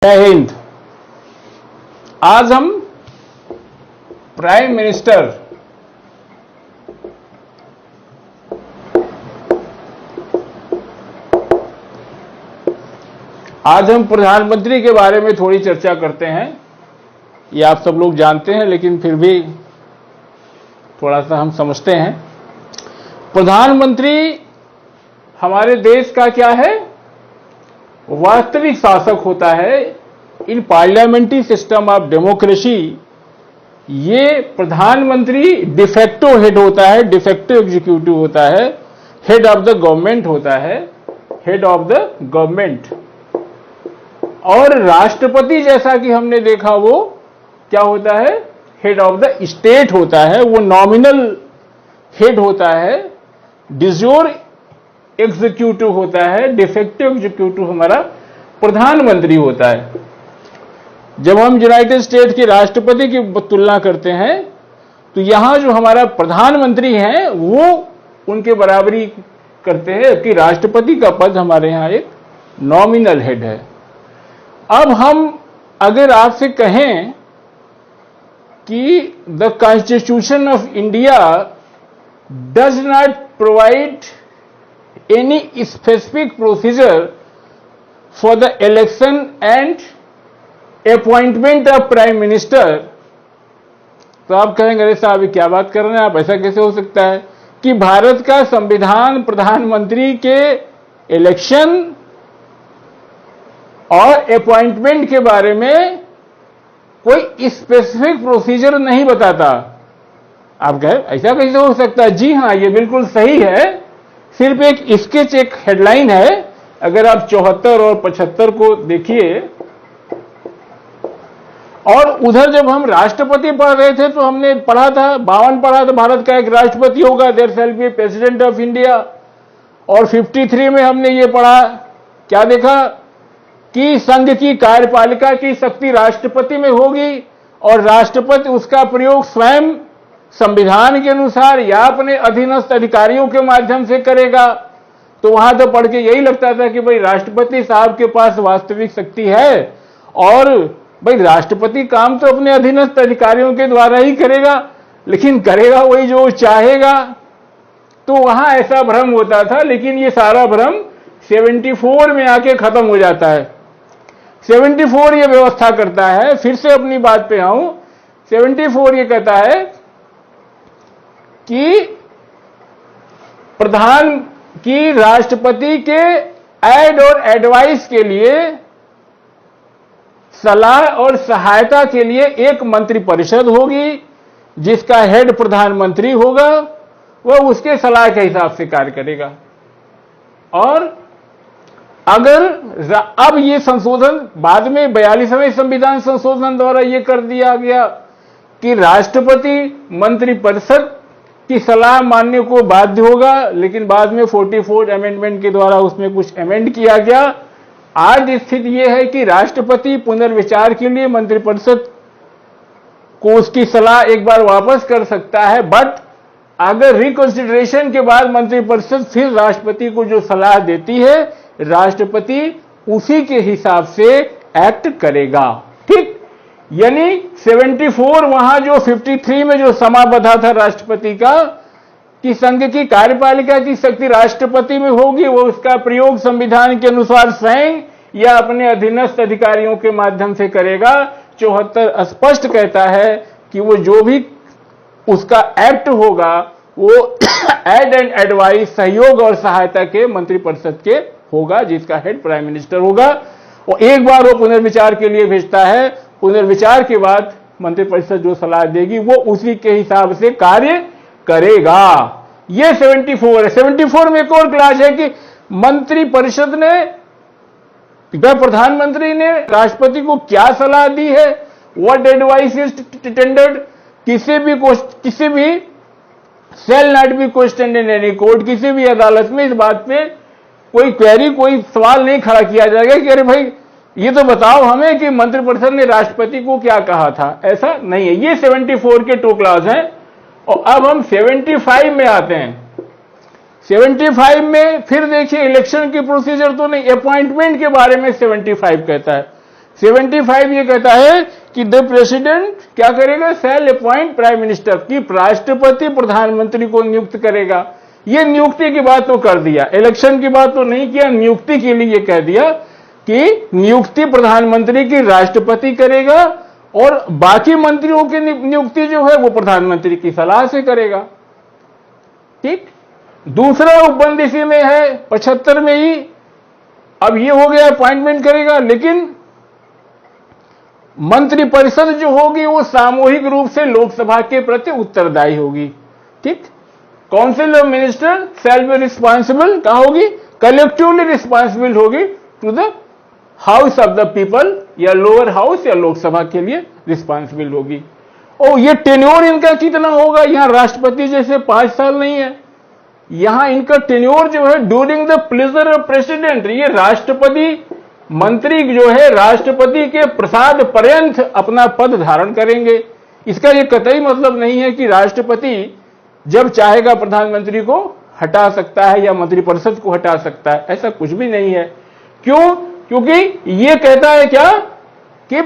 जय हिंद। आज हम प्राइम मिनिस्टर आज हम प्रधानमंत्री के बारे में थोड़ी चर्चा करते हैं। ये आप सब लोग जानते हैं, लेकिन फिर भी थोड़ा सा हम समझते हैं। प्रधानमंत्री हमारे देश का क्या है? वास्तविक शासक होता है। इन पार्लियामेंट्री सिस्टम ऑफ डेमोक्रेसी ये प्रधानमंत्री डिफेक्टो हेड होता है, डिफेक्टो एग्जीक्यूटिव होता है, हेड ऑफ द गवर्नमेंट होता है, हेड ऑफ द गवर्नमेंट। और राष्ट्रपति जैसा कि हमने देखा वो क्या होता है? हेड ऑफ द स्टेट होता है। वो नॉमिनल हेड होता है, डिजोर एग्जीक्यूटिव होता है, डिफेक्टिव एग्जीक्यूटिव हमारा प्रधानमंत्री होता है। जब हम यूनाइटेड स्टेट के राष्ट्रपति की तुलना करते हैं तो यहां जो हमारा प्रधानमंत्री हैं वो उनके बराबरी करते हैं कि राष्ट्रपति का पद हमारे यहां एक नॉमिनल हेड है। अब हम अगर आपसे कहें कि the constitution of India does not provide any specific procedure for the election and appointment of prime minister, तो आप कहेंगे अरे साहब ये क्या बात कर रहे हैं आप, ऐसा कैसे हो सकता है कि भारत का संविधान प्रधानमंत्री के इलेक्शन और अपॉइंटमेंट के बारे में कोई स्पेसिफिक प्रोसीजर नहीं बताता। आप कहें ऐसा कैसे हो सकता है? जी हां, ये बिल्कुल सही है। सिर्फ एक स्केच, एक हेडलाइन है। अगर आप 74 और 75 को देखिए, और उधर जब हम राष्ट्रपति पढ़ रहे थे तो हमने पढ़ा था 52 पढ़ा था, भारत का एक राष्ट्रपति होगा, there shall be president of India. और 53 में हमने ये पढ़ा, क्या देखा कि संघ की कार्यपालिका की शक्ति राष्ट्रपति में होगी और राष्ट्रपति उसका प्रयोग स्वयं संविधान के अनुसार या अपने अधीनस्थ अधिकारियों के माध्यम से करेगा। तो वहां तो पढ़ के यही लगता था कि भाई राष्ट्रपति साहब के पास वास्तविक शक्ति है और भाई राष्ट्रपति काम तो अपने अधीनस्थ अधिकारियों के द्वारा ही करेगा, लेकिन करेगा वही जो चाहेगा। तो वहां ऐसा भ्रम होता था, लेकिन ये सारा भ्रम 74 में आके खत्म हो जाता है। 74 ये व्यवस्था करता है, फिर से अपनी बात पे आऊं, 74 ये कहता है कि प्रधान की राष्ट्रपति के एड और एडवाइस के लिए, सलाह और सहायता के लिए एक मंत्रिपरिषद होगी जिसका हेड प्रधानमंत्री होगा। वह उसके सलाह के हिसाब से कार्य करेगा। और अगर अब ये संशोधन बाद में 42वें संविधान संशोधन द्वारा यह कर दिया गया कि राष्ट्रपति मंत्रिपरिषद की सलाह मानने को बाध्य होगा, लेकिन बाद में 44 अमेंडमेंट के द्वारा उसमें कुछ अमेंड किया गया। आज स्थिति यह है कि राष्ट्रपति पुनर्विचार के लिए मंत्रिपरिषद को उसकी सलाह एक बार वापस कर सकता है, बट अगर रिकंसिडरेशन के बाद मंत्रिपरिषद फिर राष्ट्रपति को जो सलाह देती है, राष्ट्रपति उसी के हिसाब से एक्ट करेगा। ठीक, यानी 74 वहां जो 53 में जो समा बंधा था राष्ट्रपति का कि संघ की कार्यपालिका की शक्ति राष्ट्रपति में होगी, वो उसका प्रयोग संविधान के अनुसार स्वयं या अपने अधीनस्थ अधिकारियों के माध्यम से करेगा। 74 स्पष्ट कहता है कि वो जो भी उसका एक्ट होगा वो एड एंड एडवाइस, सहयोग और सहायता के मंत्रिपरिषद के होगा, जिसका हेड प्राइम मिनिस्टर होगा। और एक बार वो पुनर्विचार के लिए भेजता है, पुनर्विचार के बाद मंत्रिपरिषद जो सलाह देगी वो उसी के हिसाब से कार्य करेगा। ये 74 है। 74 में एक और क्लास है कि मंत्रिपरिषद ने, प्रधानमंत्री ने राष्ट्रपति को क्या सलाह दी है, व्हाट एडवाइस इज टेंडर्ड, किसी भी shall not be question in any court, किसी भी अदालत में इस बात पे कोई क्वेरी, कोई सवाल नहीं खड़ा किया जाएगा कि अरे भाई ये तो बताओ हमें कि मंत्रिपरिषद ने राष्ट्रपति को क्या कहा था। ऐसा नहीं है। ये 74 के 2 क्लास हैं। और अब हम 75 में आते हैं। 75 में फिर देखिए इलेक्शन की प्रोसीजर तो नहीं, अपॉइंटमेंट के बारे में 75 कहता है 75 ये कहता है कि द प्रेसिडेंट क्या करेगा, शैल अपॉइंट प्राइम मिनिस्टर, की राष्ट्रपति प्रधानमंत्री को नियुक्त करेगा। ये नियुक्ति की बात तो कर दिया, इलेक्शन की बात तो नहीं किया, नियुक्ति के लिए कह दिया कि नियुक्ति प्रधानमंत्री की राष्ट्रपति करेगा और बाकी मंत्रियों की नियुक्ति जो है वो प्रधानमंत्री की सलाह से करेगा। ठीक। दूसरा उपबंध इसी में है 75 में ही। अब ये हो गया अपॉइंटमेंट करेगा, लेकिन मंत्रिपरिषद जो होगी वो सामूहिक रूप से लोकसभा के प्रति उत्तरदायी होगी। ठीक। Council of minister shall be responsible क्या होगी, कलेक्टिवली रिस्पॉन्सिबल होगी to the house of the people, या लोअर हाउस या लोकसभा के लिए रिस्पॉन्सिबल होगी। और ये टेन्योर इनका कितना होगा, यहां राष्ट्रपति जैसे 5 साल नहीं है, यहां इनका टेन्योर जो है during the pleasure of president, ये राष्ट्रपति मंत्री जो है राष्ट्रपति के प्रसाद पर्यंत अपना पद धारण करेंगे। इसका ये कतई मतलब नहीं है कि राष्ट्रपति जब चाहेगा प्रधानमंत्री को हटा सकता है या मंत्रिपरिषद को हटा सकता है, ऐसा कुछ भी नहीं है। क्यों? क्योंकि ये कहता है क्या कि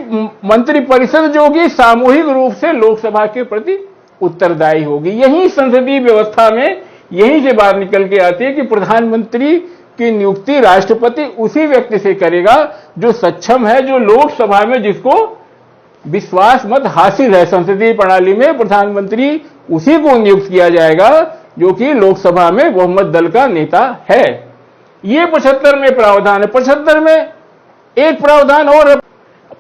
मंत्रिपरिषद जो होगी सामूहिक रूप से लोकसभा के प्रति उत्तरदायी होगी। यही संसदीय व्यवस्था में यहीं से बात निकल के आती है कि प्रधानमंत्री की नियुक्ति राष्ट्रपति उसी व्यक्ति से करेगा जो सक्षम है, जो लोकसभा में जिसको विश्वास मत हासिल है। संसदीय प्रणाली में प्रधानमंत्री उसी को नियुक्त किया जाएगा जो कि लोकसभा में बहुमत दल का नेता है। ये 75 में प्रावधान है। 75 में एक प्रावधान और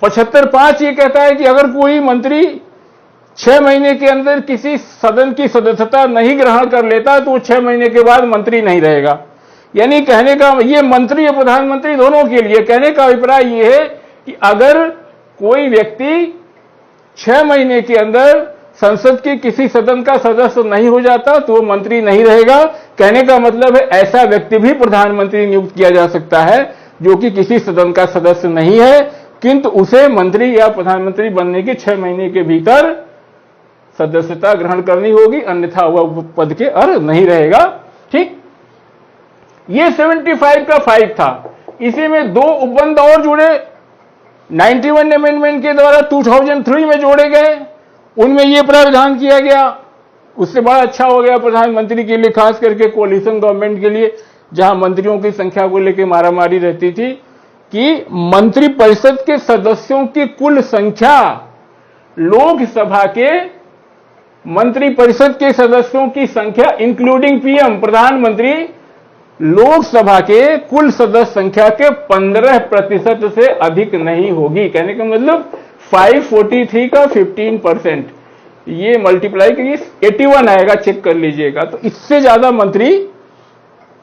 75(5) ये कहता है कि अगर कोई मंत्री 6 महीने के अंदर किसी सदन की सदस्यता नहीं ग्रहण कर लेता तो 6 महीने के बाद मंत्री नहीं रहेगा। यानी कहने का ये मंत्री या प्रधानमंत्री दोनों के लिए कहने का अभिप्राय ये है कि अगर कोई व्यक्ति 6 महीने के अंदर संसद के किसी सदन का सदस्य नहीं हो जाता तो वो मंत्री नहीं रहेगा। कहने का मतलब है ऐसा व्यक्ति भी प्रधानमंत्री नियुक्त किया जा सकता है जो कि किसी सदन का सदस्य नहीं है, किंतु उसे मंत्री या प्रधानमंत्री बनने के 6 महीने के भीतर सदस्यता ग्रहण करनी होगी, अन्यथा वह पद के अर्ह नहीं रहेगा। ठीक। ये 75 का 5 था। इसी में 2 उपबंध और जुड़े 91 अमेंडमेंट के द्वारा 2003 में जोड़े गए। उनमें यह प्रावधान किया गया, उससे बड़ा अच्छा हो गया प्रधानमंत्री के लिए, खास करके कोalition गवर्नमेंट के लिए जहां मंत्रियों की संख्या को लेकर मारामारी रहती थी, कि मंत्रिपरिषद के सदस्यों की कुल संख्या लोकसभा के मंत्रिपरिषद के सदस्यों की संख्या इंक्लूडिंग पीएम प्रधानमंत्री लोकसभा के कुल सदस्य संख्या के 15% से अधिक नहीं होगी। कहने का मतलब 543 का 15%, ये मल्टीप्लाई करिए 81 आएगा, चेक कर लीजिएगा। तो इससे ज्यादा मंत्री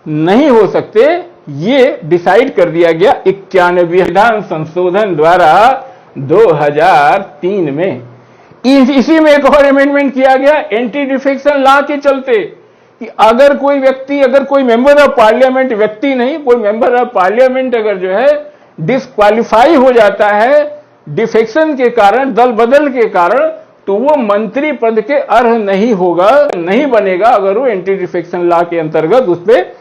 नहीं हो सकते, ये डिसाइड कर दिया गया 91वें संविधान संशोधन द्वारा 2003 में। इसी में एक और अमेंडमेंट किया गया एंटी डिफेक्शन लॉ के चलते, कि अगर कोई व्यक्ति, अगर कोई मेंबर ऑफ पार्लियामेंट, व्यक्ति नहीं कोई मेंबर ऑफ पार्लियामेंट अगर जो है डिस्क्वालीफाई हो जाता है डिफेक्शन के कारण, दल बदल के कारण, तो वो मंत्री पद के अर्ह नहीं होगा, नहीं बनेगा अगर वो एंटी डिफेक्शन लॉ के अंतर्गत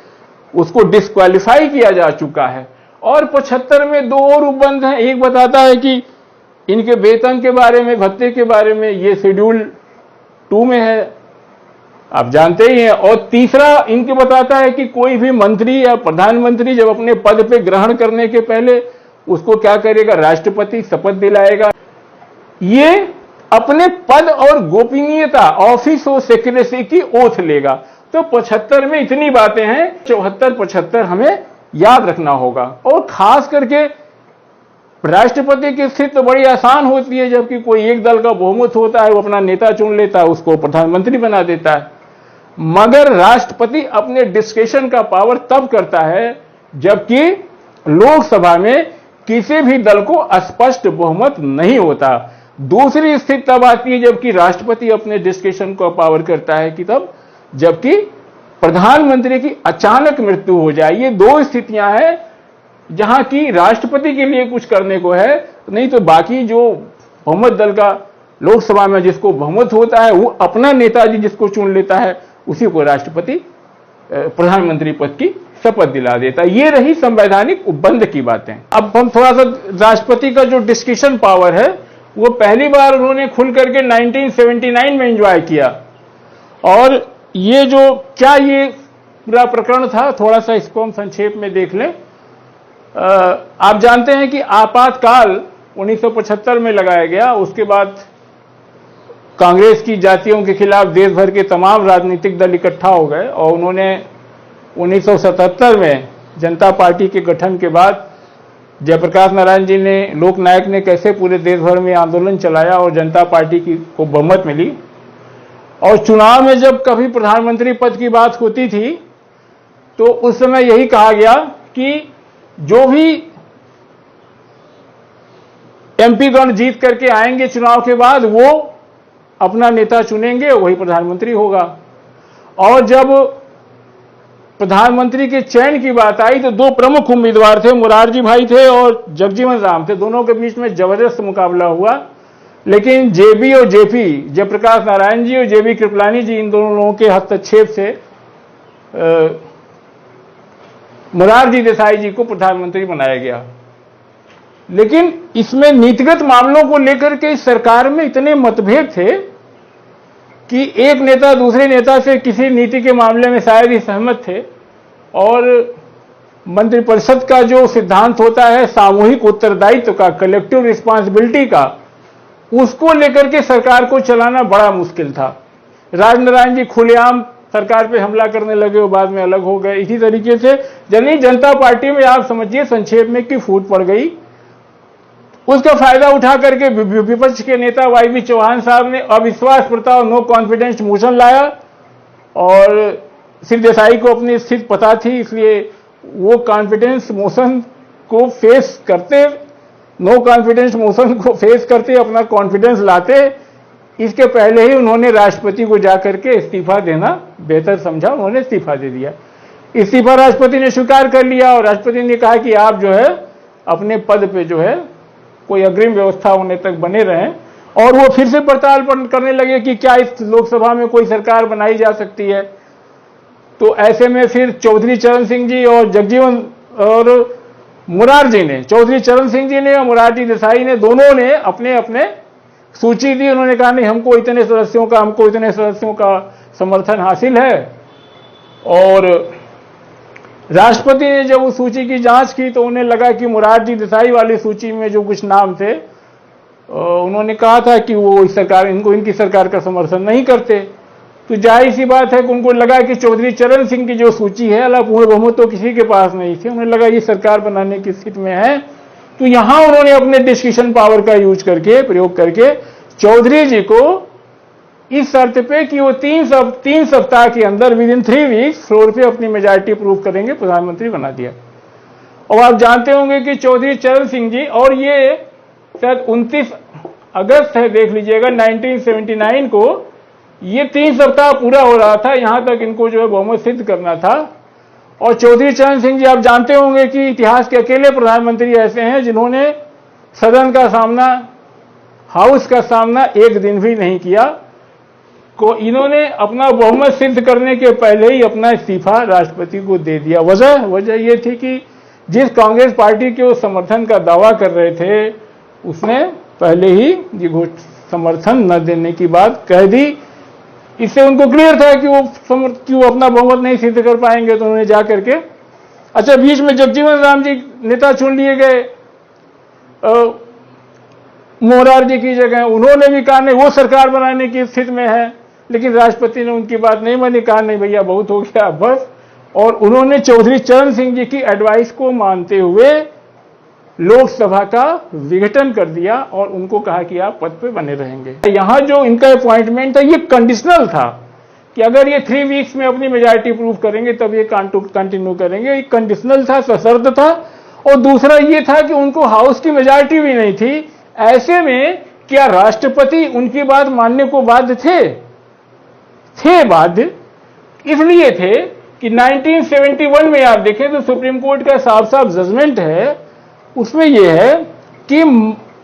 उसको डिस्क्वालीफाई किया जा चुका है। और 75 में 2 और उपबंध हैं। एक बताता है कि इनके वेतन के बारे में, भत्ते के बारे में, ये शेड्यूल 2 में है, आप जानते ही हैं। और तीसरा इनके बताता है कि कोई भी मंत्री या प्रधानमंत्री जब अपने पद पे ग्रहण करने के पहले उसको क्या करेगा, राष्ट्रपति शपथ दिलाएगा, ये अपने पद और गोपनीयता, ऑफिस और सेक्रेसी की ओथ लेगा। तो 75 में इतनी बातें हैं, 74-75 हमें याद रखना होगा। और खास करके राष्ट्रपति की स्थिति तो बड़ी आसान होती है, जबकि कोई एक दल का बहुमत होता है, वो अपना नेता चुन लेता है, उसको प्रधानमंत्री बना देता है। मगर राष्ट्रपति अपने डिस्क्रेशन का पावर तब करता है जबकि लोकसभा में किसी भी दल को स्पष्ट बहुमत नहीं होता। दूसरी स्थिति तब आती है जबकि राष्ट्रपति अपने डिस्क्रेशन का पावर करता है कि तब जबकि प्रधानमंत्री की अचानक मृत्यु हो जाए। ये 2 स्थितियां हैं जहां की राष्ट्रपति के लिए कुछ करने को है, नहीं तो बाकी जो बहुमत दल का लोकसभा में जिसको बहुमत होता है वो अपना नेताजी जिसको चुन लेता है उसी को राष्ट्रपति प्रधानमंत्री पद की शपथ दिला देता। ये रही संवैधानिक उपबंध की बातें। अब हम थोड़ा सा राष्ट्रपति का जो डिस्कशन पावर है वो पहली बार उन्होंने खुल करके 1979 में एंजॉय किया। और ये जो क्या ये पूरा प्रकरण था, थोड़ा सा इसको हम संक्षेप में देख लें। आप जानते हैं कि आपातकाल 1975 में लगाया गया। उसके बाद कांग्रेस की जातियों के खिलाफ देश भर के तमाम राजनीतिक दल इकट्ठा हो गए और उन्होंने 1977 में जनता पार्टी के गठन के बाद जयप्रकाश नारायण जी ने, लोकनायक ने कैसे पूरे देश भर में आंदोलन चलाया और जनता पार्टी को बहुमत मिली। और चुनाव में जब कभी प्रधानमंत्री पद की बात होती थी तो उस समय यही कहा गया कि जो भी एमपी गण जीत करके आएंगे चुनाव के बाद वो अपना नेता चुनेंगे, वही प्रधानमंत्री होगा। और जब प्रधानमंत्री के चयन की बात आई तो दो प्रमुख उम्मीदवार थे, मुरारजी भाई थे और जगजीवन राम थे। दोनों के बीच में जबरदस्त मुकाबला हुआ, लेकिन जेबी और जेपी, जयप्रकाश नारायण जी और जेबी कृपलानी जी, इन दोनों लोगों के हस्तक्षेप से मोरारजी देसाई जी को प्रधानमंत्री बनाया गया। लेकिन इसमें नीतिगत मामलों को लेकर के इस सरकार में इतने मतभेद थे कि एक नेता दूसरे नेता से किसी नीति के मामले में शायद ही सहमत थे। और मंत्रिपरिषद का जो सिद्धांत होता है सामूहिक उत्तरदायित्व का, कलेक्टिव रिस्पांसिबिलिटी का, उसको लेकर के सरकार को चलाना बड़ा मुश्किल था। राजनारायण जी खुलेआम सरकार पे हमला करने लगे और बाद में अलग हो गए। इसी तरीके से जनता पार्टी में आप समझिए संक्षेप में कि फूट पड़ गई। उसका फायदा उठा करके विपक्ष के नेता वाई चौहान साहब ने अविश्वास प्रस्ताव, नो कॉन्फिडेंस मोशन लाया। और श्री देसाई को अपनी स्थिति पता थी, इसलिए वो कॉन्फिडेंस मोशन को फेस करते, नो कॉन्फिडेंस मोशन को फेस करते, अपना कॉन्फिडेंस लाते, इसके पहले ही उन्होंने राष्ट्रपति को जाकर के इस्तीफा देना बेहतर समझा। उन्होंने इस्तीफा दे दिया। इस्तीफा राष्ट्रपति ने स्वीकार कर लिया और राष्ट्रपति ने कहा कि आप जो है अपने पद पे जो है कोई अग्रिम व्यवस्था होने तक बने रहें। और वो फिर से पड़ताल करने लगे कि क्या इस लोकसभा में कोई सरकार बनाई जा सकती है। तो ऐसे में फिर चौधरी चरण सिंह जी और जगजीवन और मुरारजी ने, चौधरी चरण सिंह जी ने और मुरारजी देसाई ने, दोनों ने अपने अपने सूची दी। उन्होंने कहा नहीं, हमको इतने सदस्यों का समर्थन हासिल है। और राष्ट्रपति ने जब उस सूची की जांच की तो उन्हें लगा कि मुरारजी देसाई वाली सूची में जो कुछ नाम थे, उन्होंने कहा था कि वो इस सरकार, इनकी सरकार का समर्थन नहीं करते। तो जाहिर सी बात है कि उनको लगा कि चौधरी चरण सिंह की जो सूची है, अला पूर्ण बहुमत तो किसी के पास नहीं थी, उन्हें लगा ये सरकार बनाने की स्थिति में है। तो यहां उन्होंने अपने डिस्कशन पावर का यूज करके, प्रयोग करके चौधरी जी को इस शर्त पे कि वो 3 सप्ताह के अंदर विद इन 3 वीक्स फ्लोर पे अपनी मेजॉरिटी प्रूव करेंगे, प्रधानमंत्री बना दिया। और आप जानते होंगे कि चौधरी चरण सिंह जी, और ये शायद 29 अगस्त है, देख लीजिएगा 1979 को, ये 3 सप्ताह पूरा हो रहा था, यहां तक इनको जो है बहुमत सिद्ध करना था। और चौधरी चरण सिंह जी आप जानते होंगे कि इतिहास के अकेले प्रधानमंत्री ऐसे हैं जिन्होंने सदन का सामना, हाउस का सामना एक दिन भी नहीं किया। को इन्होंने अपना बहुमत सिद्ध करने के पहले ही अपना इस्तीफा राष्ट्रपति को दे दिया। वजह ये थी कि जिस कांग्रेस पार्टी के वो समर्थन का दावा कर रहे थे, उसने पहले ही ये समर्थन न देने की बात कह दी। इससे उनको क्लियर था कि वो अपना बहुमत नहीं सिद्ध कर पाएंगे। तो उन्होंने जाकर के, अच्छा बीच में जगजीवन राम जी नेता चुन लिए गए मोरारजी की जगह, उन्होंने भी कहा नहीं, वो सरकार बनाने की स्थिति में है। लेकिन राष्ट्रपति ने उनकी बात नहीं मानी, कहा नहीं भैया बहुत हो गया बस। और उन्होंने चौधरी चरण सिंह जी की एडवाइस को मानते हुए लोकसभा का विघटन कर दिया और उनको कहा कि आप पद पे बने रहेंगे। यहां जो इनका अपॉइंटमेंट था ये कंडीशनल था कि अगर ये 3 वीक्स में अपनी मेजॉरिटी प्रूव करेंगे तब ये कंटिन्यू करेंगे। एक कंडीशनल था, सशर्त था। और दूसरा ये था कि उनको हाउस की मेजॉरिटी भी नहीं थी। ऐसे में क्या राष्ट्रपति उनकी बात मानने को बाध्य थे बाध्य इसलिए थे कि 1971 में आप देखें तो सुप्रीम कोर्ट का साफ साफ जजमेंट है, उसमें यह है कि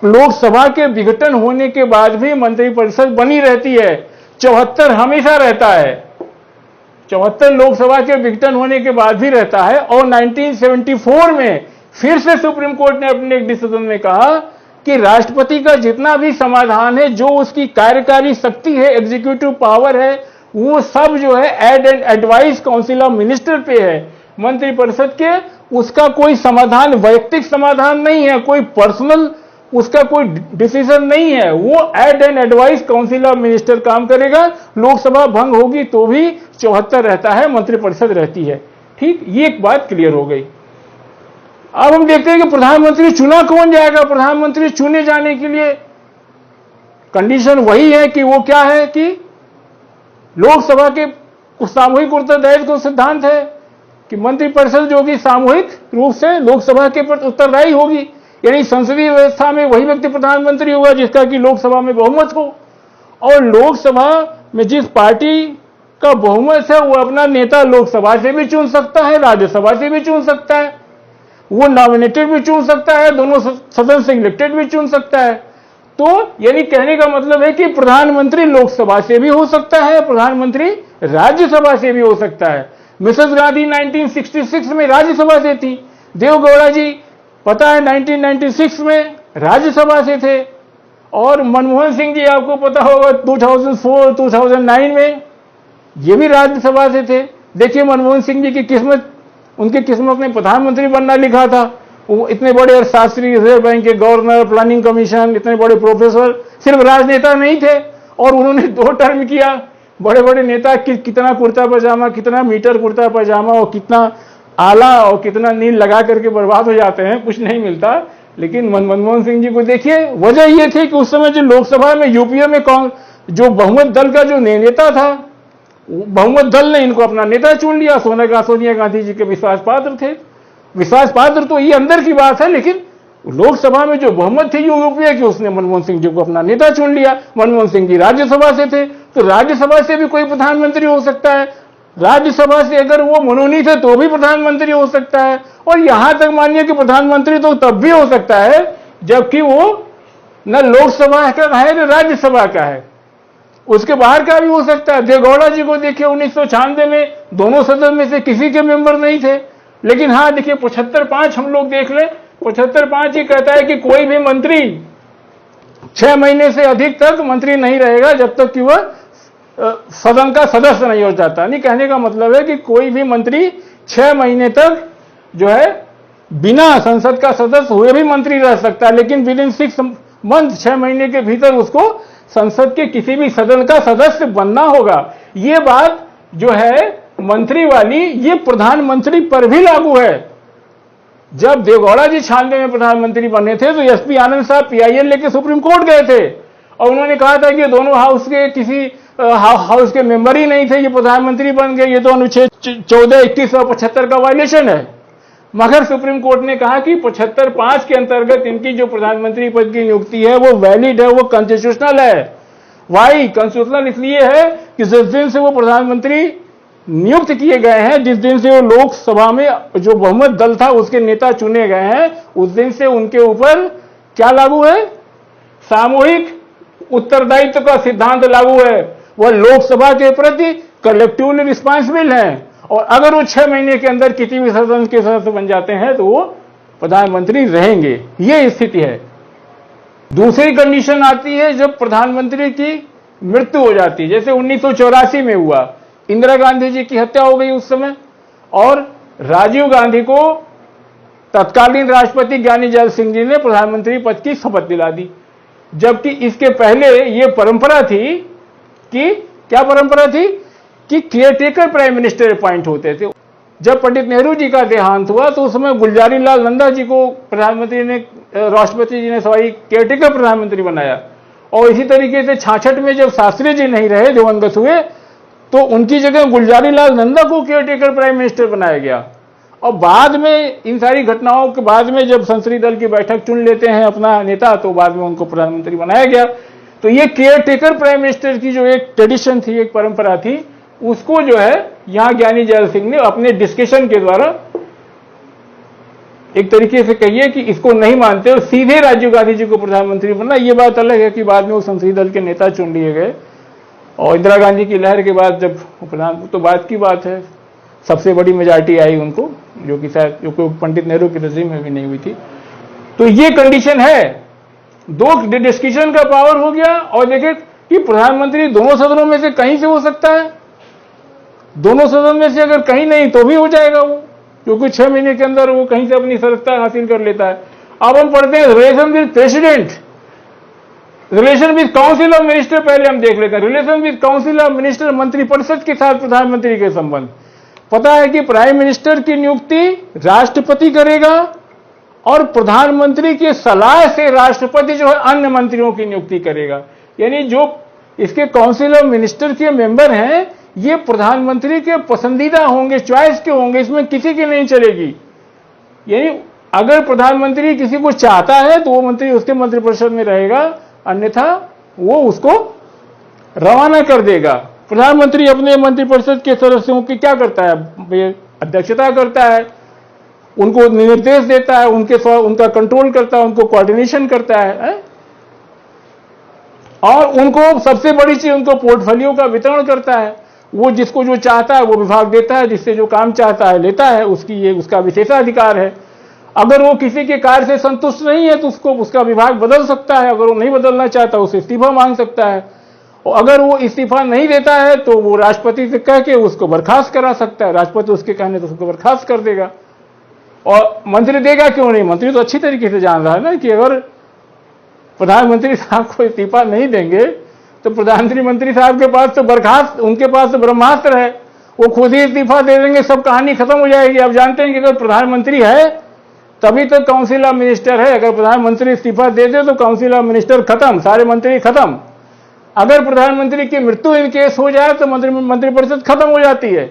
लोकसभा के विघटन होने के बाद भी मंत्रिपरिषद बनी रहती है। 74 हमेशा रहता है। 74 लोकसभा के विघटन होने के बाद भी रहता है। और 1974 में फिर से सुप्रीम कोर्ट ने अपने एक डिसीजन में कहा कि राष्ट्रपति का जितना भी समाधान है, जो उसकी कार्यकारी शक्ति है, एग्जीक्यूटिव पावर है, वो सब जो है aid and advice council of minister पे है, मंत्रिपरिषद के। उसका कोई समाधान वैयक्तिक समाधान नहीं है, कोई पर्सनल उसका कोई डिसीजन नहीं है। वो aid and advice council of minister काम करेगा। लोकसभा भंग होगी तो भी 74 रहता है, मंत्रिपरिषद रहती है। ठीक, ये एक बात क्लियर हो गई। अब हम देखते हैं कि प्रधानमंत्री चुना कौन जाएगा। प्रधानमंत्री चुने जाने के लिए कंडीशन वही है कि वो क्या है कि लोकसभा के सामूहिक उत्तरदायित्व का सिद्धांत है कि मंत्रिपरिषद जो कि सामूहिक रूप से लोकसभा के प्रति उत्तरदायी होगी। यानी संसदीय व्यवस्था में वही व्यक्ति प्रधानमंत्री होगा जिसका कि लोकसभा में बहुमत हो। और लोकसभा में जिस पार्टी का बहुमत है वो अपना नेता लोकसभा से भी चुन सकता है, राज्यसभा से भी चुन सकता है, वो नॉमिनेटेड भी चुन सकता है, दोनों सदन से इलेक्टेड भी चुन सकता है। तो यानी कहने का मतलब है कि प्रधानमंत्री लोकसभा से भी हो सकता है, प्रधानमंत्री राज्यसभा से भी हो सकता है। मिसेस गांधी 1966 में राज्यसभा से थी, देवगौड़ा जी पता है 1996 में राज्यसभा से थे, और मनमोहन सिंह जी आपको पता होगा 2004-2009 में ये भी राज्यसभा से थे। देखिए मनमोहन सिंह जी की किस्मत, उनकी किस्मत में प्रधानमंत्री बनना लिखा था। वो इतने बड़े अर्थशास्त्री, रिजर्व बैंक के गवर्नर, प्लानिंग कमीशन, इतने बड़े प्रोफेसर, सिर्फ राजनेता नहीं थे। और उन्होंने 2 टर्म किया। बड़े बड़े नेता कितना कुर्ता पजामा, कितना मीटर कुर्ता पजामा और कितना आला और कितना नील लगा करके बर्बाद हो जाते हैं, कुछ नहीं मिलता। लेकिन मनमोहन सिंह जी को देखिए, वजह यह थी कि उस समय जो लोकसभा में यूपीए में जो बहुमत दल का जो नेता था, बहुमत दल ने इनको अपना नेता चुन लिया। सोनिया गांधी जी के विश्वास पात्र थे। विश्वास पात्र तो ये अंदर की बात है, लेकिन लोकसभा में जो बहुमत थी यूपीए की, उसने मनमोहन सिंह जी को अपना नेता चुन लिया। मनमोहन सिंह जी राज्यसभा से थे, तो राज्यसभा से भी कोई प्रधानमंत्री हो सकता है। राज्यसभा से अगर वो मनोनीत है तो भी प्रधानमंत्री हो सकता है। और यहां तक मानिए कि प्रधानमंत्री तो तब भी हो सकता है जबकि वो न लोकसभा का है न राज्यसभा का है, उसके बाहर का भी हो सकता है। देवगौड़ा जी को देखिए 1996 में दोनों सदन में से किसी के मेंबर नहीं थे। लेकिन हाँ देखिए 75-5 हम लोग देख लें, 75-5 ये कहता है कि कोई भी मंत्री 6 महीने से अधिक तक मंत्री नहीं रहेगा जब तक कि वह सदन का सदस्य नहीं हो जाता। नहीं, कहने का मतलब है कि कोई भी मंत्री 6 महीने तक जो है बिना संसद का सदस्य हुए भी मंत्री रह सकता है, लेकिन विद इन 6 मंथ 6 महीने के भीतर उसको संसद के किसी भी सदन का सदस्य बनना होगा। ये बात जो है मंत्री वाली, ये प्रधानमंत्री पर भी लागू है। जब देवगौड़ा जी 96 में प्रधानमंत्री बने थे तो एसपी आनंद साहब PIL लेके सुप्रीम कोर्ट गए थे और उन्होंने कहा था कि दोनों हाउस के किसी हाउस के मेंबर ही नहीं थे, ये प्रधानमंत्री बन गए, ये तो अनुच्छेद 14, 21 और 75 का वायलेशन है। मगर सुप्रीम कोर्ट ने कहा कि 75-5 के अंतर्गत इनकी जो प्रधानमंत्री पद की नियुक्ति है वो वैलिड है, वो कॉन्स्टिट्यूशनल है। वाई कॉन्स्टिट्यूशनल इसलिए है कि जिस दिन से वो प्रधानमंत्री नियुक्त किए गए हैं, जिस दिन से वो लोकसभा में जो बहुमत दल था उसके नेता चुने गए हैं, उस दिन से उनके ऊपर क्या लागू है? सामूहिक उत्तरदायित्व का सिद्धांत लागू है। वह लोकसभा के प्रति कलेक्टिवली रिस्पॉन्सिबल है, और अगर वो 6 महीने के अंदर किसी भी सदन के सदस्य बन जाते हैं तो वो प्रधानमंत्री रहेंगे। ये स्थिति है। दूसरी कंडीशन आती है जब प्रधानमंत्री की मृत्यु हो जाती है, जैसे 1984 में हुआ। इंदिरा गांधी जी की हत्या हो गई उस समय, और राजीव गांधी को तत्कालीन राष्ट्रपति ज्ञानी जैल सिंह जी ने प्रधानमंत्री पद की शपथ दिला दी। जबकि इसके पहले ये परंपरा थी कि क्या परंपरा थी कि केयरटेकर प्राइम मिनिस्टर अपॉइंट होते थे। जब पंडित नेहरू जी का देहांत हुआ तो उस समय गुलजारी लाल नंदा जी को प्रधानमंत्री ने, राष्ट्रपति जी ने सवाई केयरटेकर प्रधानमंत्री बनाया। और इसी तरीके से 66 में जब शास्त्री जी नहीं रहे, दिवंगत हुए, तो उनकी जगह गुलजारी लाल नंदा को केयरटेकर प्राइम मिनिस्टर बनाया गया। और बाद में इन सारी घटनाओं के बाद में जब संसदीय दल की बैठक चुन लेते हैं अपना नेता, तो बाद में उनको प्रधानमंत्री बनाया गया। तो ये केयरटेकर प्राइम मिनिस्टर की जो एक ट्रेडिशन थी, एक परंपरा थी, उसको जो है यहां ज्ञानी जैल सिंह ने अपने डिस्कशन के द्वारा एक तरीके से कहिए कि इसको नहीं मानते और सीधे राजीव गांधी जी को प्रधानमंत्री बनना। ये बात अलग है कि बाद में वो संसदीय दल के नेता चुन लिए गए और इंदिरा गांधी की लहर के बाद जब प्रधान, तो बात की बात है, सबसे बड़ी मेजॉरिटी आई उनको, जो कि शायद जो पंडित नेहरू की रजीम में भी नहीं हुई थी। तो ये कंडीशन है, दो डिस्कशन का पावर हो गया। और देखिए कि प्रधानमंत्री दोनों सदनों में से कहीं से हो सकता है, दोनों सदन में से अगर कहीं नहीं तो भी हो जाएगा वो, क्योंकि 6 महीने के अंदर वो कहीं से अपनी सदस्यता हासिल कर लेता है। अब हम पढ़ते हैं relation with president, relation with council of minister, पहले हम देख लेते हैं relation with council of minister, मंत्रिपरिषद के साथ प्रधानमंत्री के संबंध। पता है कि प्राइम मिनिस्टर की नियुक्ति राष्ट्रपति करेगा और प्रधानमंत्री की सलाह से राष्ट्रपति जो है अन्य मंत्रियों की नियुक्ति करेगा। यानी जो इसके काउंसिल ऑफ मिनिस्टर के मेंबर हैं ये प्रधानमंत्री के पसंदीदा होंगे, चॉइस के होंगे, इसमें किसी की नहीं चलेगी। यानी अगर प्रधानमंत्री किसी को चाहता है तो वो मंत्री उसके मंत्रिपरिषद में रहेगा, अन्यथा वो उसको रवाना कर देगा। प्रधानमंत्री अपने मंत्रिपरिषद के सदस्यों की क्या करता है, अध्यक्षता करता है, उनको निर्देश देता है, उनका कंट्रोल करता है, उनको कोऑर्डिनेशन करता है और उनको सबसे बड़ी चीज उनको पोर्टफोलियो का वितरण करता है। वो जिसको जो चाहता है वो विभाग देता है, जिससे जो काम चाहता है लेता है, ये उसका विशेषाधिकार है। अगर वो किसी के कार्य से संतुष्ट नहीं है तो उसका विभाग बदल सकता है, अगर वो नहीं बदलना चाहता उसे इस्तीफा मांग सकता है, और अगर वो इस्तीफा नहीं देता है तो वो राष्ट्रपति से कह के उसको बर्खास्त करा सकता है, राष्ट्रपति उसके कहने तो उसको बर्खास्त कर देगा। और मंत्री देगा क्यों नहीं, मंत्री तो अच्छी तरीके से जान रहा है ना कि अगर प्रधानमंत्री साहब को इस्तीफा नहीं देंगे तो प्रधानमंत्री साहब के पास तो बर्खास्त, उनके पास तो ब्रह्मास्त्र है, वो खुद ही इस्तीफा दे देंगे, सब कहानी खत्म हो जाएगी। आप जानते हैं कि अगर प्रधानमंत्री है तभी तो काउंसिल ऑफ मिनिस्टर है, अगर प्रधानमंत्री इस्तीफा दे दे तो काउंसिल ऑफ मिनिस्टर खत्म, सारे मंत्री खत्म। अगर प्रधानमंत्री की मृत्यु इन केस हो जाए तो मंत्रिपरिषद खत्म हो जाती है।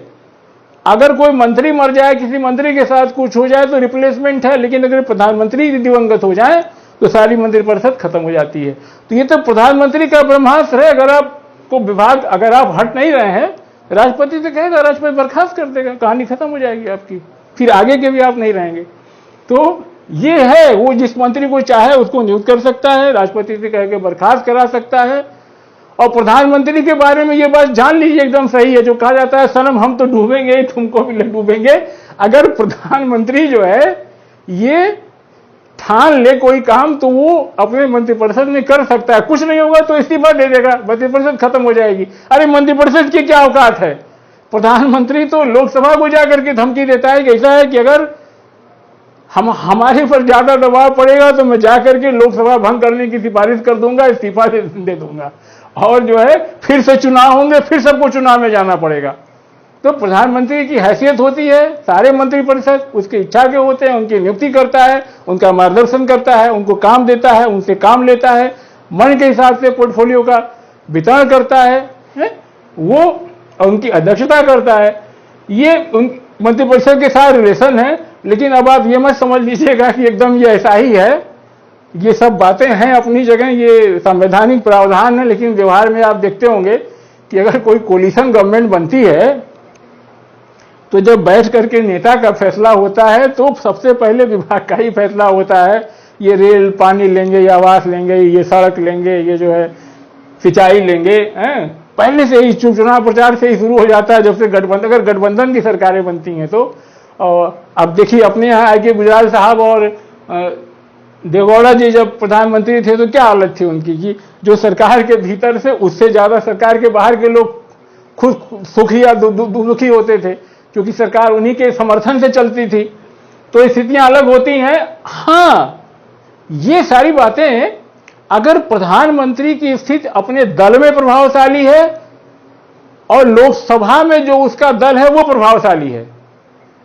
अगर कोई मंत्री मर जाए, किसी मंत्री के साथ कुछ हो जाए तो रिप्लेसमेंट है, लेकिन अगर प्रधानमंत्री दिवंगत हो जाए तो सारी मंत्रिपरिषद खत्म हो जाती है। तो ये तो प्रधानमंत्री का ब्रह्मास्त्र है। अगर आपको विभाग, अगर आप हट नहीं रहे हैं, राष्ट्रपति से कहेगा, राष्ट्रपति बर्खास्त कर देगा, कहानी खत्म हो जाएगी आपकी, फिर आगे के भी आप नहीं रहेंगे। तो ये है, वो जिस मंत्री को चाहे उसको नियुक्त कर सकता है, राष्ट्रपति से कह के बर्खास्त करा सकता है। और प्रधानमंत्री के बारे में ये बात जान लीजिए, एकदम सही है जो कहा जाता है, सनम हम तो डूबेंगे तुमको भी डूबेंगे। अगर प्रधानमंत्री जो है ये ठान ले कोई काम तो वो अपने मंत्रिपरिषद में कर सकता है, कुछ नहीं होगा तो इस्तीफा दे देगा, मंत्रिपरिषद खत्म हो जाएगी। अरे मंत्रिपरिषद की क्या औकात है, प्रधानमंत्री तो लोकसभा को जाकर के धमकी देता है कि ऐसा है कि अगर हमारे पर ज्यादा दबाव पड़ेगा तो मैं जाकर के लोकसभा भंग करने की सिफारिश कर दूंगा, इस्तीफा दे दूंगा, और जो है फिर से चुनाव होंगे, फिर सबको चुनाव में जाना पड़ेगा। तो प्रधानमंत्री की हैसियत होती है, सारे मंत्रिपरिषद उसकी इच्छा के होते हैं, उनकी नियुक्ति करता है, उनका मार्गदर्शन करता है, उनको काम देता है, उनसे काम लेता है, मन के हिसाब से पोर्टफोलियो का वितरण करता है वो, उनकी अध्यक्षता करता है। ये मंत्रिपरिषद के साथ रिलेशन है। लेकिन अब आप ये मत समझ लीजिएगा कि एकदम ये ऐसा ही है, ये सब बातें हैं अपनी जगह, ये संवैधानिक प्रावधान है, लेकिन व्यवहार में आप देखते होंगे कि अगर कोई कोलिशन गवर्नमेंट बनती है तो जब बैठ करके नेता का फैसला होता है तो सबसे पहले विभाग का ही फैसला होता है। ये रेल पानी लेंगे, ये आवास लेंगे, ये सड़क लेंगे, ये जो है सिंचाई लेंगे, पहले से ही चुनाव प्रचार से ही शुरू हो जाता है। जब से अगर गठबंधन की सरकारें बनती हैं तो अब देखिए अपने यहाँ आगे गुजराल साहब और देवगौड़ा जी जब प्रधानमंत्री थे तो क्या हालत थी उनकी कि जो सरकार के भीतर से उससे ज्यादा सरकार के बाहर के लोग खुद सुखी या दुखी होते थे, क्योंकि सरकार उन्हीं के समर्थन से चलती थी। तो स्थितियां अलग होती हैं। हाँ, ये सारी बातें, अगर प्रधानमंत्री की स्थिति अपने दल में प्रभावशाली है और लोकसभा में जो उसका दल है वो प्रभावशाली है,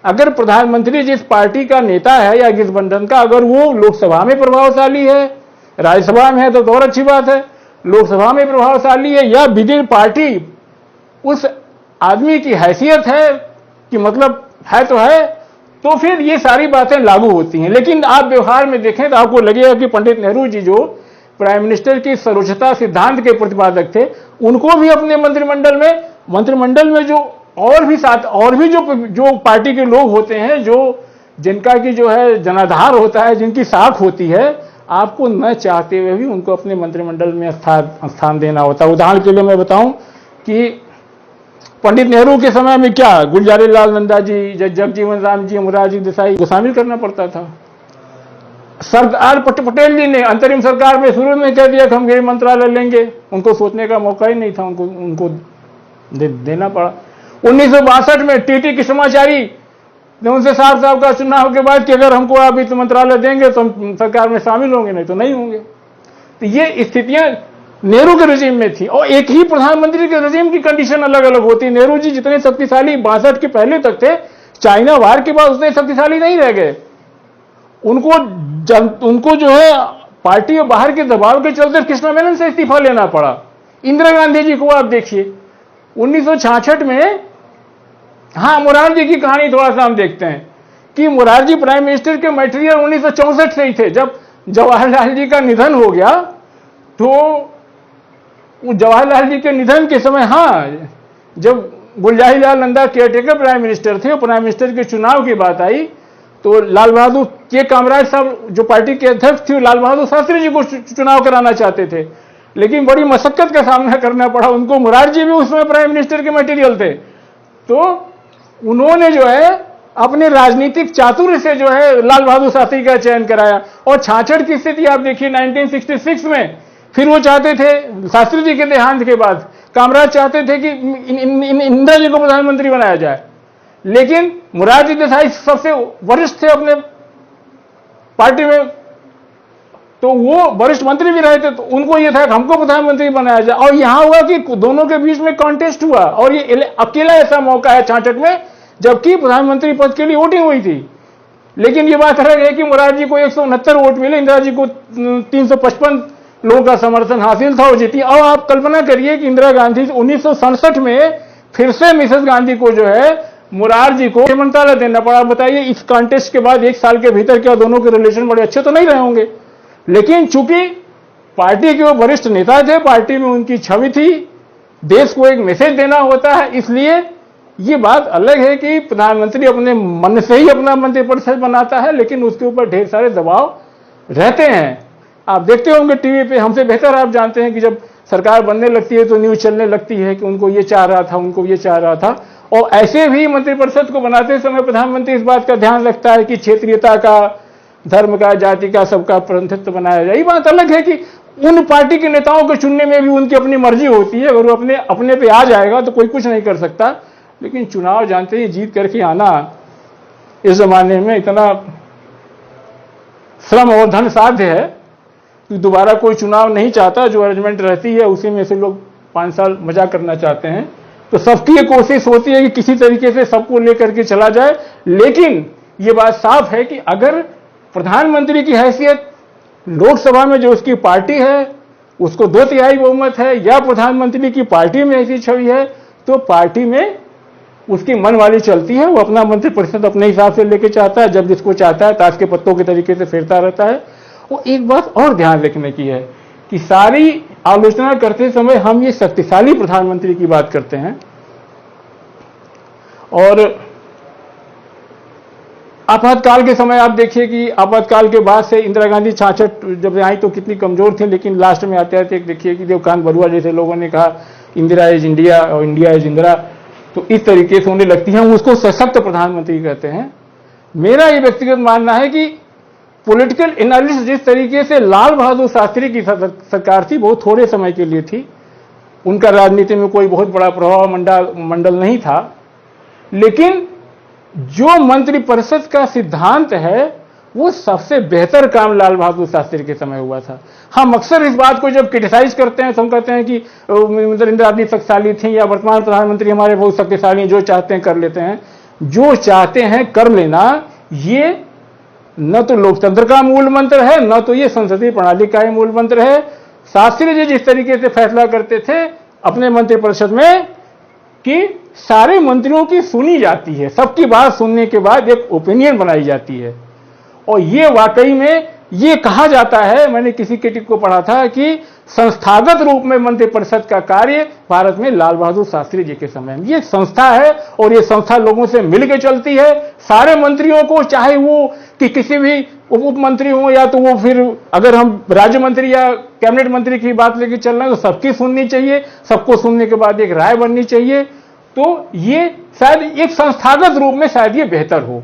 अगर प्रधानमंत्री जिस पार्टी का नेता है या जिस बंधन का, अगर वो लोकसभा में प्रभावशाली है, राज्यसभा में है तो और अच्छी बात है, लोकसभा में प्रभावशाली है या विद इन पार्टी उस आदमी की हैसियत है कि मतलब है तो फिर ये सारी बातें लागू होती हैं। लेकिन आप व्यवहार में देखें तो आपको लगेगा कि पंडित नेहरू जी जो प्राइम मिनिस्टर की सर्वोच्चता सिद्धांत के प्रतिपादक थे, उनको भी अपने मंत्रिमंडल में जो और भी जो पार्टी के लोग होते हैं, जो जिनका की जो है जनाधार होता है, जिनकी साख होती है, आपको न चाहते हुए भी उनको अपने मंत्रिमंडल में स्थान देना होता है। उदाहरण के लिए मैं बताऊं कि पंडित नेहरू के समय में क्या गुलजारी लाल नंदा जी, जगजीवन राम जी, मोरारजी देसाई को शामिल करना पड़ता था। सरदार पटेल जी ने अंतरिम सरकार में शुरू में कह दिया कि हम गृह मंत्रालय लेंगे, उनको सोचने का मौका ही नहीं था, उनको देना पड़ा। 1962 में टीटी कृष्णाचारी ने उनसे साफ साफ का चुनाव के बाद कि अगर हमको आप वित्त मंत्रालय देंगे तो हम सरकार में शामिल होंगे, नहीं तो नहीं होंगे। तो ये स्थितियां नेहरू के रजीम में थी। और एक ही प्रधानमंत्री के रजीम की कंडीशन अलग अलग होती। नेहरू जी जितने शक्तिशाली 62 के पहले तक थे, चाइना वार के बाद उतने शक्तिशाली नहीं रह गए। उनको जो है पार्टी और बाहर के दबाव के चलते कृष्णा मेनन से इस्तीफा लेना पड़ा। इंदिरा गांधी जी को आप देखिए 1966 में, हाँ मोरारजी की कहानी थोड़ा सा हम देखते हैं कि मोरारजी प्राइम मिनिस्टर के मटेरियल 1964 से ही थे। जब जवाहरलाल जी का निधन हो गया तो जवाहरलाल जी के निधन के समय, हाँ जब Gulzari Lal Nanda caretaker prime minister थे और प्राइम मिनिस्टर के चुनाव की बात आई तो लाल बहादुर के कामराज साहब जो पार्टी के अध्यक्ष थे लाल बहादुर शास्त्री जी को चुनाव कराना चाहते थे, लेकिन बड़ी मशक्कत का सामना करना पड़ा उनको। मोरारजी भी उसमें प्राइम मिनिस्टर के मटेरियल थे, तो उन्होंने जो है अपने राजनीतिक चातुर्य से जो है लाल बहादुर शास्त्री का चयन कराया। और 66 की स्थिति आप देखिए 1966 में, फिर वो चाहते थे शास्त्री जी के देहांत के बाद कामराज चाहते थे कि इंदिरा जी को प्रधानमंत्री बनाया जाए, लेकिन मोरारजी देसाई सबसे वरिष्ठ थे अपने पार्टी में, तो वो वरिष्ठ मंत्री भी रहे थे, तो उनको ये था कि हमको प्रधानमंत्री बनाया जाए। और यहां हुआ कि दोनों के बीच में कॉन्टेस्ट हुआ और ये अकेला ऐसा मौका है 66 में जबकि प्रधानमंत्री पद के लिए वोटिंग हुई थी। लेकिन ये बात अलग है कि मोरारजी को 169 वोट मिले, इंदिरा जी को 355 लोगों का समर्थन हासिल था और जीती। अब आप कल्पना करिए कि इंदिरा गांधी 1967 में फिर से मिसेस गांधी को जो है मोरारजी को मंत्रालय देना पड़ा। बताइए इस कॉन्टेस्ट के बाद 1 साल के भीतर क्या दोनों के रिलेशन बड़े अच्छे तो नहीं रहे होंगे, लेकिन चूंकि पार्टी के वो वरिष्ठ नेता थे, पार्टी में उनकी छवि थी, देश को एक मैसेज देना होता है, इसलिए ये बात अलग है कि प्रधानमंत्री अपने मन से ही अपना मंत्रिपरिषद बनाता है, लेकिन उसके ऊपर ढेर सारे दबाव रहते हैं। आप देखते होंगे टीवी पे, हमसे बेहतर आप जानते हैं कि जब सरकार बनने लगती है तो न्यूज चलने लगती है कि उनको ये चाह रहा था, उनको ये चाह रहा था। और ऐसे भी मंत्रिपरिषद को बनाते समय प्रधानमंत्री इस बात का ध्यान रखता है कि क्षेत्रीयता का, धर्म का, जाति का, सबका प्रतिनिधित्व बनाया जाए। ये बात अलग है कि उन पार्टी के नेताओं को चुनने में भी उनकी अपनी मर्जी होती है, अगर वो अपने पे आ जाएगा तो कोई कुछ नहीं कर सकता। लेकिन चुनाव जानते हैं जीत करके आना इस जमाने में इतना श्रम और धन साध्य है कि दोबारा कोई चुनाव नहीं चाहता। जो अरेंजमेंट रहती है उसी में से लोग 5 साल मजा करना चाहते हैं, तो सबकी ये कोशिश होती है कि किसी तरीके से सबको लेकर के चला जाए। लेकिन ये बात साफ है कि अगर प्रधानमंत्री की हैसियत लोकसभा में जो उसकी पार्टी है उसको 2/3 बहुमत है, या प्रधानमंत्री की पार्टी में ऐसी छवि है, तो पार्टी में उसकी मन वाली चलती है। वो अपना मंत्रिपरिषद अपने हिसाब से लेके चाहता है, जब जिसको चाहता है ताश के पत्तों के तरीके से फेरता रहता है। और एक बात और ध्यान रखने की है कि सारी आलोचना करते समय हम ये शक्तिशाली प्रधानमंत्री की बात करते हैं, और आपातकाल के समय आप देखिए कि आपातकाल के बाद से इंदिरा गांधी 66 जब आई तो कितनी कमजोर थी, लेकिन लास्ट में आते आते देखिए कि देवकांत बरुआ जैसे लोगों ने कहा इंदिरा इज इंडिया और इंडिया इज इंदिरा, तो इस तरीके से होने लगती है, उसको सशक्त प्रधानमंत्री कहते हैं। मेरा ये व्यक्तिगत मानना है कि पॉलिटिकल एनालिस्ट जिस तरीके से लाल बहादुर शास्त्री की सरकार थी, बहुत थोड़े समय के लिए थी, उनका राजनीति में कोई बहुत बड़ा प्रभाव मंडल नहीं था, लेकिन जो मंत्रिपरिषद का सिद्धांत है वो सबसे बेहतर काम लाल बहादुर शास्त्री के समय हुआ था। हम अक्सर इस बात को जब क्रिटिसाइज करते हैं तो हम कहते हैं कि इंदिरा गांधी शक्तिशाली थी या वर्तमान प्रधानमंत्री हमारे बहुत शक्तिशाली, जो चाहते हैं कर लेते हैं। जो चाहते हैं कर लेना ये न तो लोकतंत्र का मूल मंत्र है, न तो ये संसदीय प्रणाली का ही मूल मंत्र है। शास्त्री जी जिस तरीके से फैसला करते थे अपने मंत्रिपरिषद में कि सारे मंत्रियों की सुनी जाती है, सबकी बात सुनने के बाद एक ओपिनियन बनाई जाती है, और ये वाकई में ये कहा जाता है, मैंने किसी क्रिटिक को पढ़ा था कि संस्थागत रूप में मंत्रिपरिषद का कार्य भारत में लाल बहादुर शास्त्री जी के समय में ये संस्था है, और ये संस्था लोगों से मिलकर चलती है। सारे मंत्रियों को, चाहे वो कि किसी भी उप मंत्री हो, या तो वो फिर अगर हम राज्य मंत्री या कैबिनेट मंत्री की बात लेके चल रहे हैं तो सबकी सुननी चाहिए, सबको सुनने के बाद एक राय बननी चाहिए। तो ये शायद एक संस्थागत रूप में शायद ये बेहतर हो।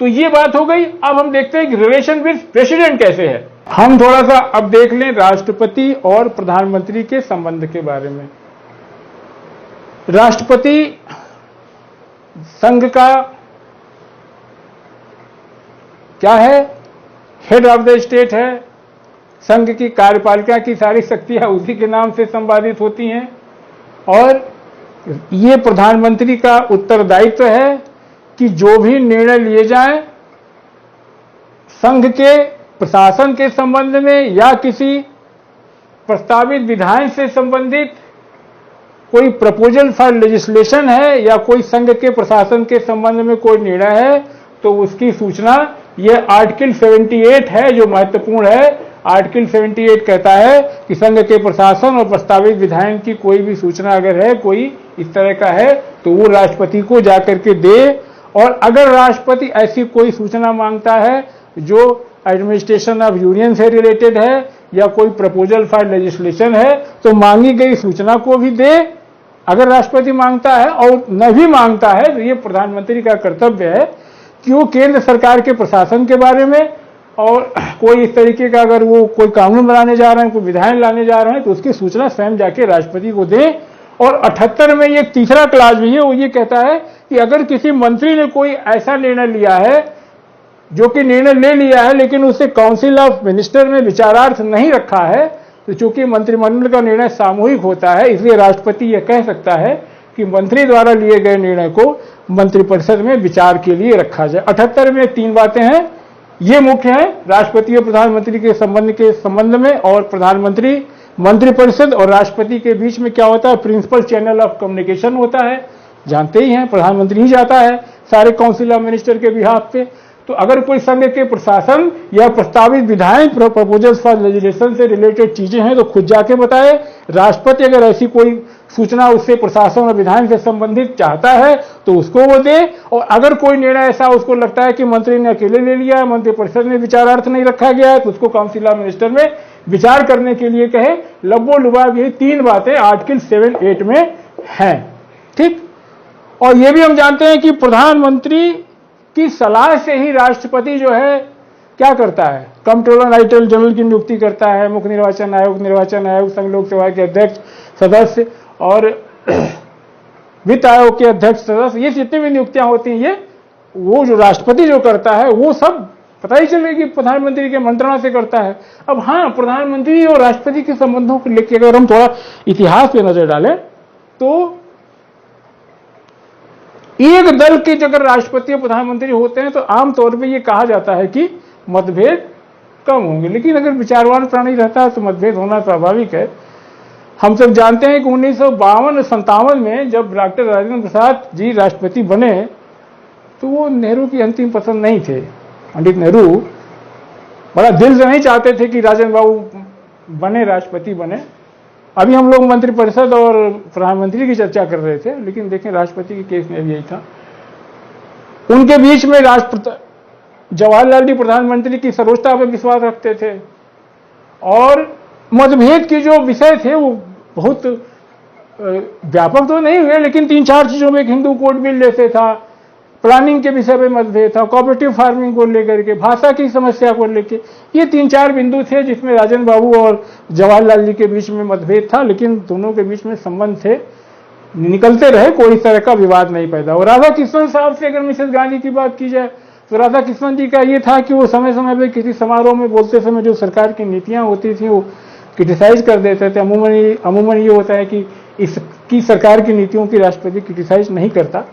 तो ये बात हो गई। अब हम देखते हैं कि रिलेशन विद प्रेसिडेंट कैसे है। हम थोड़ा सा अब देख लें राष्ट्रपति और प्रधानमंत्री के संबंध के बारे में। राष्ट्रपति संघ का क्या है? हेड ऑफ द स्टेट है। संघ की कार्यपालिका की सारी शक्तियां उसी के नाम से संपादित होती हैं। और ये प्रधानमंत्री का उत्तरदायित्व है कि जो भी निर्णय लिए जाएं संघ के प्रशासन के संबंध में या किसी प्रस्तावित विधान से संबंधित कोई प्रपोजल फॉर लेजिस्लेशन है या कोई संघ के प्रशासन के संबंध में कोई निर्णय है, तो उसकी सूचना, यह आर्टिकल 78 है जो महत्वपूर्ण है। आर्टिकल 78 कहता है कि संघ के प्रशासन और प्रस्तावित विधान की कोई भी सूचना अगर है, कोई इस तरह का है, तो वो राष्ट्रपति को जाकर के दे। और अगर राष्ट्रपति ऐसी कोई सूचना मांगता है जो एडमिनिस्ट्रेशन ऑफ यूनियन से रिलेटेड है या कोई प्रपोजल फॉर लेजिस्लेशन है, तो मांगी गई सूचना को भी दे अगर राष्ट्रपति मांगता है। और न भी मांगता है तो ये प्रधानमंत्री का कर्तव्य है कि वो केंद्र सरकार के प्रशासन के बारे में और कोई इस तरीके का अगर वो कोई कानून बनाने जा रहे हैं, कोई विधान लाने जा रहे हैं, तो उसकी सूचना स्वयं जाके राष्ट्रपति को दें। और 78 में एक तीसरा क्लास भी है, वो ये कहता है कि अगर किसी मंत्री ने कोई ऐसा निर्णय लिया है जो कि निर्णय ले लिया है लेकिन उसे काउंसिल ऑफ मिनिस्टर में विचारार्थ नहीं रखा है, तो चूंकि मंत्रिमंडल का निर्णय सामूहिक होता है, इसलिए राष्ट्रपति यह कह सकता है कि मंत्री द्वारा लिए गए निर्णय को मंत्रिपरिषद में विचार के लिए रखा जाए। 78 में 3 बातें हैं, ये मुख्य है राष्ट्रपति और प्रधानमंत्री के संबंध में। और प्रधानमंत्री, मंत्रिपरिषद और राष्ट्रपति के बीच में क्या होता है? प्रिंसिपल चैनल ऑफ कम्युनिकेशन होता है, जानते ही हैं, प्रधानमंत्री ही जाता है सारे काउंसिल ऑफ मिनिस्टर के बिहाफ पे। तो अगर कोई संघ के प्रशासन या प्रस्तावित विधायन प्रपोजल्स फॉर लेजिस्लेशन से रिलेटेड चीजें हैं तो खुद जाके बताए। राष्ट्रपति अगर ऐसी कोई सूचना उससे प्रशासन और विधायन से संबंधित चाहता है तो उसको वो दे। और अगर कोई निर्णय ऐसा उसको लगता है कि मंत्री ने अकेले ले लिया है, मंत्रिपरिषद में विचारार्थ नहीं रखा गया है, तो उसको काउंसिल ऑफ मिनिस्टर में विचार करने के लिए कहे। लब्बो लुबाब यही 3 बातें आर्टिकल 78 में हैं। ठीक। और ये भी हम जानते हैं कि प्रधानमंत्री की सलाह से ही राष्ट्रपति जो है क्या करता है? कंट्रोलर ऑडिटर जनरल की नियुक्ति करता है, मुख्य निर्वाचन आयोग, संघ लोक सेवा के अध्यक्ष सदस्य और वित्त आयोग के अध्यक्ष सदस्य, ये जितनी भी नियुक्तियां होती हैं ये वो जो राष्ट्रपति जो करता है वो सब पता ही चलेगी प्रधानमंत्री के मंत्रणा से करता है। अब हाँ, प्रधानमंत्री और राष्ट्रपति के संबंधों को लेकर अगर हम थोड़ा इतिहास पे नजर डालें तो एक दल के अगर राष्ट्रपति और प्रधानमंत्री होते हैं तो आमतौर पे ये कहा जाता है कि मतभेद कम होंगे, लेकिन अगर विचारवान प्राणी रहता है तो मतभेद होना स्वाभाविक है। हम सब जानते हैं कि 1952-57 में जब डॉक्टर राजेंद्र प्रसाद जी राष्ट्रपति बने तो वो नेहरू की अंतिम पसंद नहीं थे। पंडित नेहरू बड़ा दिल से नहीं चाहते थे कि राजेंद्र बाबू बने, राष्ट्रपति बने। अभी हम लोग मंत्रिपरिषद और प्रधानमंत्री की चर्चा कर रहे थे, लेकिन देखें राष्ट्रपति के केस में भी यही था। उनके बीच में जवाहरलाल जी प्रधानमंत्री की सर्वोच्चता पर विश्वास रखते थे और मतभेद के जो विषय थे वो बहुत व्यापक तो नहीं हुए, लेकिन 3-4 चीजों में एक हिंदू कोड बिल जैसे था, प्लानिंग के विषय में मतभेद था, कोऑपरेटिव फार्मिंग को लेकर के, भाषा की समस्या को लेकर, ये 3-4 बिंदु थे जिसमें राजेंद्र बाबू और जवाहरलाल जी के बीच में मतभेद था, लेकिन दोनों के बीच में संबंध थे, निकलते रहे, कोई इस तरह का विवाद नहीं पैदा। और राधा कृष्णन साहब से अगर मिसेस गांधी की बात की जाए तो राधा कृष्णन जी का ये था कि वो समय समय पर किसी समारोह में बोलते समय जो सरकार की नीतियां होती थी वो क्रिटिसाइज कर देते थे। अमूमन ये होता है कि इसकी सरकार की नीतियों की राष्ट्रपति क्रिटिसाइज नहीं करता,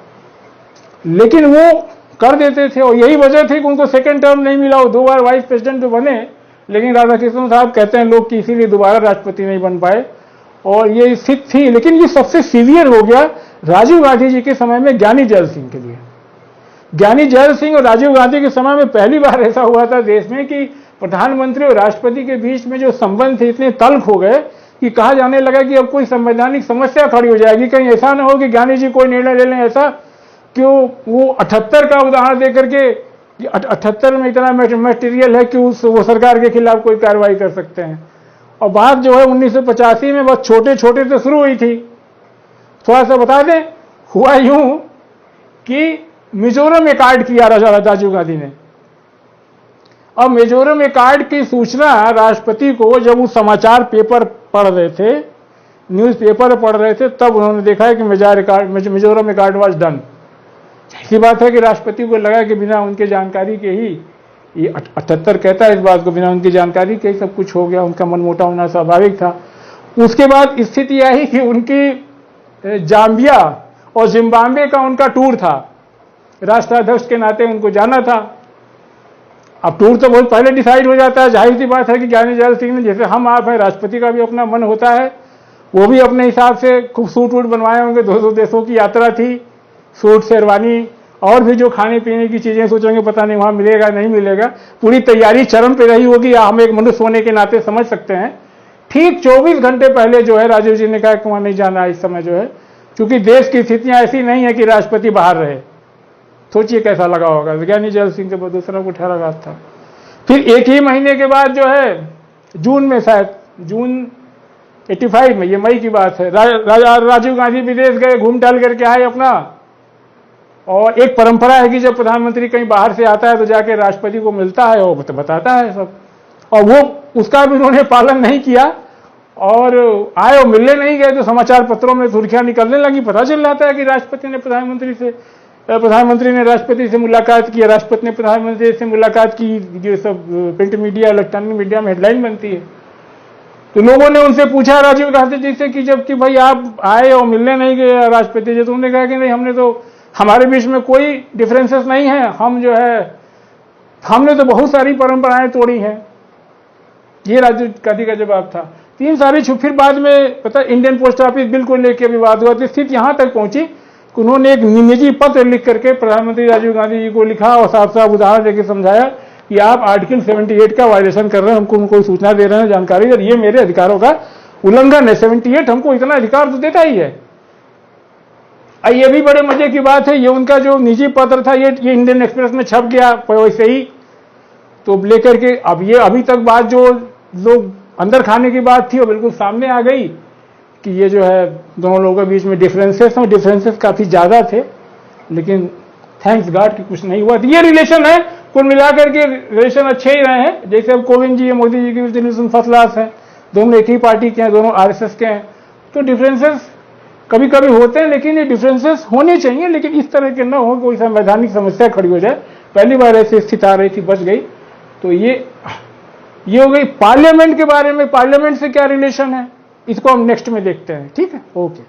लेकिन वो कर देते थे। और यही वजह थी कि उनको सेकंड टर्म नहीं मिला, वो 2 बार वाइस प्रेसिडेंट तो बने, लेकिन राधाकृष्णन साहब कहते हैं लोग कि इसीलिए दोबारा राष्ट्रपति नहीं बन पाए। और ये स्थिति थी, लेकिन ये सबसे सीवियर हो गया राजीव गांधी जी के समय में ज्ञानी जैल सिंह के लिए। ज्ञानी जैल सिंह और राजीव गांधी के समय में पहली बार ऐसा हुआ था देश में कि प्रधानमंत्री और राष्ट्रपति के बीच में जो संबंध थे इतने तल्ख हो गए कि कहा जाने लगा कि अब कोई संवैधानिक समस्या खड़ी हो जाएगी, कहीं ऐसा ना हो कि ज्ञानी जी कोई निर्णय ले लें ऐसा कि वो 78 का उदाहरण देकर के कि 78 में इतना मटेरियल है कि वो सरकार के खिलाफ कोई कार्रवाई कर सकते हैं। और बात जो है 1985 में बहुत छोटे छोटे से शुरू हुई थी। थोड़ा सा बता दें, हुआ यूं कि मिजोरम में कार्ड किया राजीव गांधी ने। अब मिजोरम में कार्ड की सूचना राष्ट्रपति को जब वो समाचार पेपर पढ़ रहे थे, न्यूज़पेपर पढ़ रहे थे, तब उन्होंने देखा है कि मिजोरम में कार्ड वाज डन। ऐसी बात है कि राष्ट्रपति को लगा कि बिना उनके जानकारी के ही, ये 78 कहता है इस बात को, बिना उनकी जानकारी के ही सब कुछ हो गया, उनका मनमुटा होना स्वाभाविक था। उसके बाद स्थिति आई कि उनकी जाम्बिया और जिम्बाब्वे का उनका टूर था, राष्ट्राध्यक्ष के नाते उनको जाना था। अब टूर तो बहुत पहले डिसाइड हो जाता है, जाहिर सी बात है कि ज्ञानी जैल सिंह ने, जैसे हम आप हैं, राष्ट्रपति का भी अपना मन होता है, वो भी अपने हिसाब से खूब सूट वूट बनवाए होंगे। 200 देशों की यात्रा थी, सूट शेरवानी और भी जो खाने पीने की चीजें सोचेंगे पता नहीं वहां मिलेगा नहीं मिलेगा, पूरी तैयारी चरम पे रही होगी, हम एक मनुष्य होने के नाते समझ सकते हैं। ठीक 24 घंटे पहले जो है राजीव जी ने कहा कि वहां नहीं जाना इस समय जो है, क्योंकि देश की स्थितियां ऐसी नहीं है कि राष्ट्रपति बाहर रहे। सोचिए कैसा लगा होगा। ज्ञानी जैल सिंह के बाद दूसरा को ठहराघात था। फिर एक ही महीने के बाद जो है जून में, शायद जून 85 में, ये मई की बात है, राजीव गांधी विदेश गए, घूम टहल करके आए अपना। और एक परंपरा है कि जब प्रधानमंत्री कहीं बाहर से आता है तो जाके राष्ट्रपति को मिलता है और बताता है सब, और वो उसका भी उन्होंने पालन नहीं किया और आए और मिलने नहीं गए तो समाचार पत्रों में सुर्खियां निकलने लगी। पता चल जाता है कि प्रधानमंत्री ने राष्ट्रपति से मुलाकात की, राष्ट्रपति ने प्रधानमंत्री से मुलाकात की, ये सब प्रिंट मीडिया, इलेक्ट्रॉनिक मीडिया में हेडलाइन बनती है। तो लोगों ने उनसे पूछा राजीव गांधी जी से कि जब कि भाई आप आए और मिलने नहीं गए राष्ट्रपति जी, तो उन्होंने कहा कि नहीं, हमने तो, हमारे बीच में कोई डिफरेंसेस नहीं है, हम जो है, हमने तो बहुत सारी परंपराएं तोड़ी हैं। ये राजीव गांधी का जवाब था। 3 सारी फिर बाद में पता इंडियन पोस्ट ऑफिस बिल को लेकर विवाद हुआ, तो स्थिति यहां तक पहुंची कि उन्होंने एक निजी पत्र लिख करके प्रधानमंत्री राजीव गांधी जी को लिखा और साफ साफ उदाहरण देकर समझाया कि आप आर्टिकल 78 का वायलेशन कर रहे हैं, हमको कोई सूचना दे रहे हैं, जानकारी, और ये मेरे अधिकारों का उल्लंघन है। 78 हमको इतना अधिकार तो देता ही है। ये भी बड़े मजे की बात है, ये उनका जो निजी पत्र था ये इंडियन एक्सप्रेस में छप गया वैसे ही, तो लेकर के अब ये अभी तक बात जो लोग अंदर खाने की बात थी वो बिल्कुल सामने आ गई कि ये जो है दोनों लोगों के बीच में डिफरेंसेस हैं, डिफरेंसेस काफी ज्यादा थे, लेकिन थैंक्स गॉड कि कुछ नहीं हुआ। ये रिलेशन है, कुल मिलाकर के रिलेशन अच्छे ही रहे हैं। जैसे अब कोविंद जी, मोदी जी के रिलेशन फर्स्ट क्लास है, दोनों एक ही पार्टी के हैं, दोनों आरएसएस के हैं। तो डिफरेंसेस कभी कभी होते हैं, लेकिन ये डिफरेंसेस होने चाहिए, लेकिन इस तरह के ना हो कोई संवैधानिक समस्या खड़ी हो जाए। पहली बार ऐसी स्थिति आ रही थी, बच गई। तो ये हो गई पार्लियामेंट के बारे में। पार्लियामेंट से क्या रिलेशन है इसको हम नेक्स्ट में देखते हैं, ठीक है, ओके।